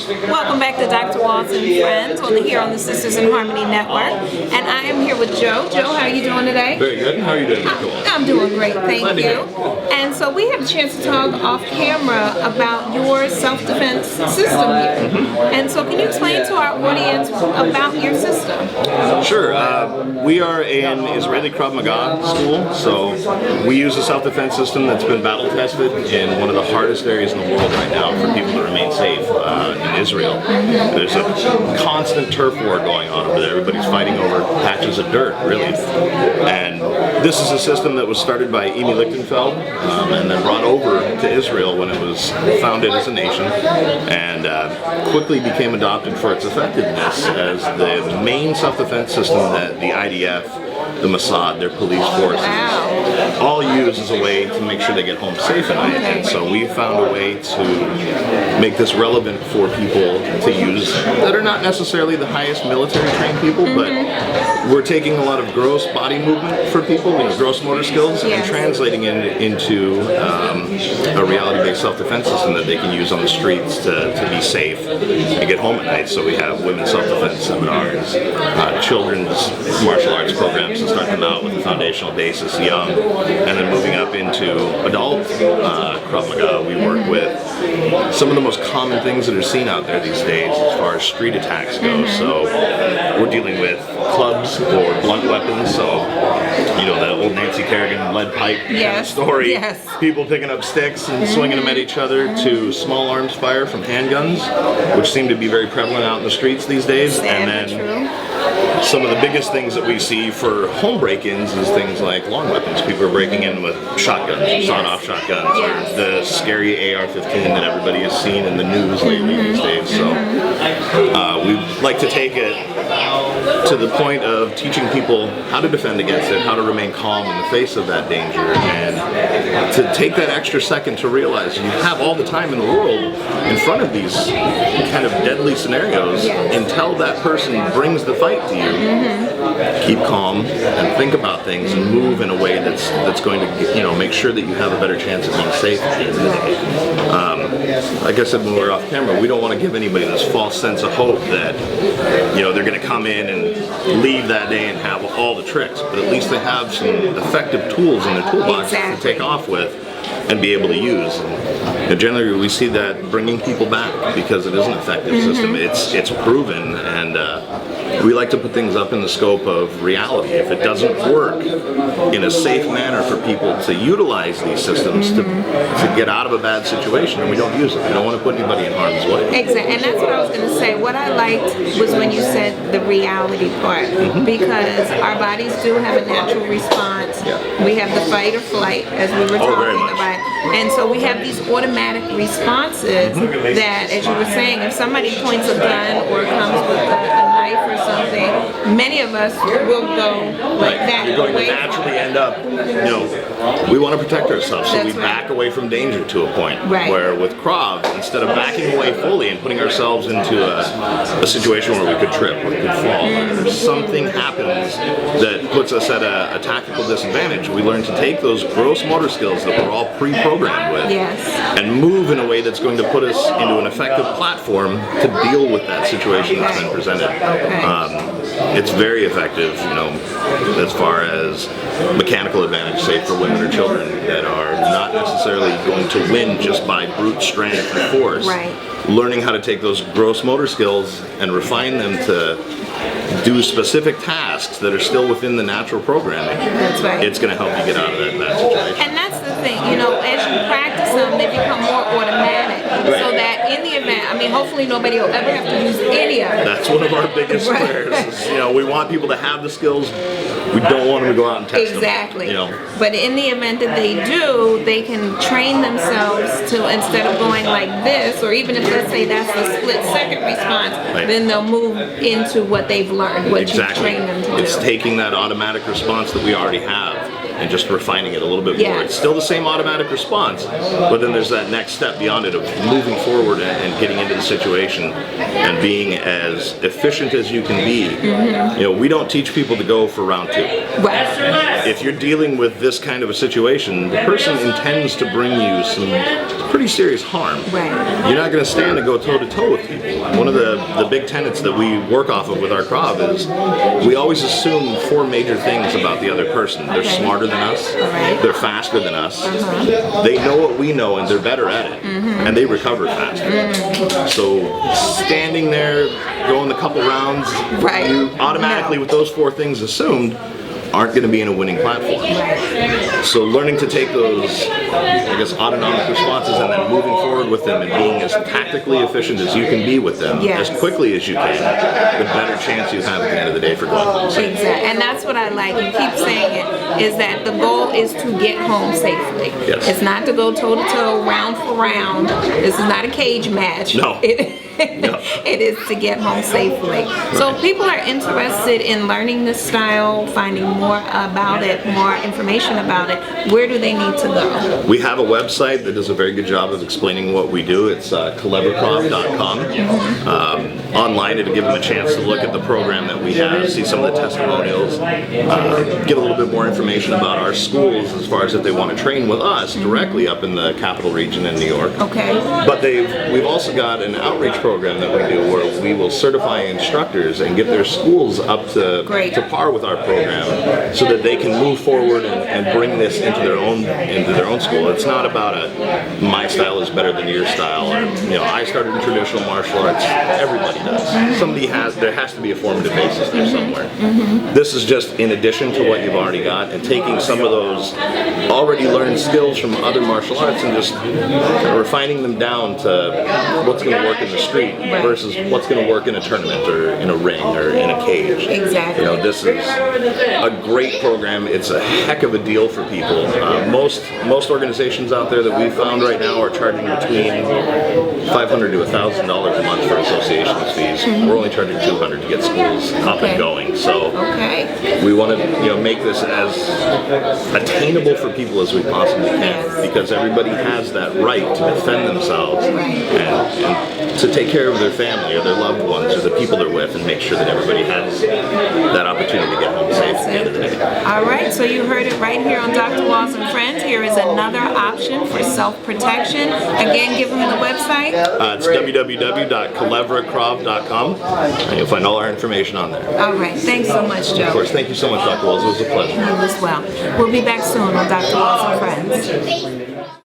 Welcome back to Dr. Walton and Friends here on the Sisters in Harmony Network. And I am here with Joe. Joe, how are you doing today? Very good. How are you doing, Dr. Walton? I'm doing great, thank you. And so we have a chance to talk off camera about your self-defense system here. And so can you explain to our audience about your system? Sure. We are an Israeli Krav Maga school, so we use a self-defense system that's been battle-tested in one of the hardest areas in the world right now for people to remain safe in Israel. There's a constant turf war going on over there. Everybody's fighting over patches of dirt, really. And this is a system that was started by Amy Lichtenfeld and then brought over to Israel when it was founded as a nation, and quickly became adopted for its effectiveness as the main self-defense system that the IDF, the Mossad, their police forces, all use as a way to make sure they get home safe at night. And so we found a way to make this relevant for people to use that are not necessarily the highest military trained people, but we're taking a lot of gross body movement for people, gross motor skills, and translating it into a reality-based self-defense system that they can use on the streets to be safe and get home at night. So we have women's self-defense seminars, children's martial arts programs to start them out with a foundational basis young, and then moving up into adult Krav Maga. We work with some of the most common things that are seen out there these days as far as street attacks go. So we're dealing with clubs or blunt weapons, so that old Nancy Kerrigan lead pipe kind of story. People picking up sticks and swinging them at each other, to small arms fire from handguns, which seem to be very prevalent out in the streets these days. And then some of the biggest things that we see for home break-ins is things like long weapons. People are breaking in with shotguns, sawed-off shotguns, or the scary AR-15 that everybody has seen in the news lately these days. So we like to take it to the point of teaching people how to defend against it, how to remain calm in the face of that danger, and to take that extra second to realize you have all the time in the world in front of these kind of deadly scenarios until that person brings the fight to you. Keep calm and think about things and move in a way that's going to make sure that you have a better chance of being safe at the end of the day. Like I said when we were off camera, we don't want to give anybody this false sense of hope that they're going to come in and leave that day and have all the tricks, but at least they have some effective tools in their toolbox to take off with and be able to use. And generally we see that bringing people back because it is an effective system. It's proven, and we like to put things up in the scope of reality. If it doesn't work in a safe manner for people to utilize these systems to get out of a bad situation, then we don't use it. We don't want to put anybody in harm's way. Exactly, and that's what I was going to say. What I liked was when you said the reality part, because our bodies do have a natural response. We have the fight or flight, as we were talking about. And so we have these automatic responses that, as you were saying, if somebody points a gun or comes with a knife or something, many of us will go like that. You're going to naturally end up, we want to protect ourselves, so we back away from danger to a point. Where with Krav, instead of backing away fully and putting ourselves into a situation where we could trip or we could fall, or something happens that puts us at a tactical disadvantage, we learn to take those gross motor skills that we're all pre-programmed with and move in a way that's going to put us into an effective platform to deal with that situation that's been presented. It's very effective, as far as mechanical advantage, say for women or children that are not necessarily going to win just by brute strength and force. Learning how to take those gross motor skills and refine them to do specific tasks that are still within the natural programming. It's going to help you get out of that bad situation. And that's the thing, as you practice them, they become more automatic. So that in the event, hopefully nobody will ever have to use any of it. That's one of our biggest prayers. We want people to have the skills. We don't want them to go out and test them. But in the event that they do, they can train themselves to, instead of going like this, or even if let's say that's the split-second response, then they'll move into what they've learned, what you train them to do. It's taking that automatic response that we already have and just refining it a little bit more. It's still the same automatic response, but then there's that next step beyond it of moving forward and getting into the situation and being as efficient as you can be. You know, we don't teach people to go for round 2. Right. If you're dealing with this kind of a situation, the person intends to bring you some pretty serious harm. Right. You're not going to stand and go toe-to-toe with people. One of the big tenets that we work off of with our Krav is we always assume 4 major things about the other person. They're smarter than us, they're faster than us, they know what we know and they're better at it, and they recover faster. So standing there, going a couple rounds, you automatically with those 4 things assumed aren't going to be in a winning platform. So learning to take those, I guess, autonomic responses and then moving forward with them and being as tactically efficient as you can be with them as quickly as you can, the better chance you have at the end of the day for going home safe. Exactly, and that's what I like. You keep saying it, is that the goal is to get home safely. Yes. It's not to go toe-to-toe, round for round. This is not a cage match. No. It is to get home safely. So if people are interested in learning this style, finding more about it, more information about it, where do they need to go? We have a website that does a very good job of explaining what we do. It's kelevrakrav.com. Online, it'll give them a chance to look at the program that we have, see some of the testimonials, get a little bit more information about our schools as far as if they want to train with us directly up in the capital region in New York. Okay. But we've also got an outreach program that we do where we will certify instructors and get their schools up to par with our program so that they can move forward and bring this into their own school. It's not about my style is better than your style, or I started in traditional martial arts. Everybody does. There has to be a formative basis there somewhere. This is just in addition to what you've already got and taking some of those already learned skills from other martial arts and just kind of refining them down to what's going to work in the street versus what's going to work in a tournament or in a ring or in a cage. Exactly. This is a great program. It's a heck of a deal for people. Most organizations out there that we've found right now are charging between $500 to $1,000 a month for associations fees. We're only charging $200 to get schools up and going. So we want to make this as attainable for people as we possibly can, because everybody has that right to defend themselves and to take care of their family or their loved ones or the people they're with, and make sure that everybody has that opportunity to get home safe at the end of the day. All right, so you heard it right here on Dr. Walls and Friends. Here is another option for self-protection. Again, give them the website. It's www.kelevrakrav.com, and you'll find all our information on there. All right, thanks so much, Joe. Of course, thank you so much, Dr. Walls. It was a pleasure. You as well. We'll be back soon on Dr. Walls and Friends.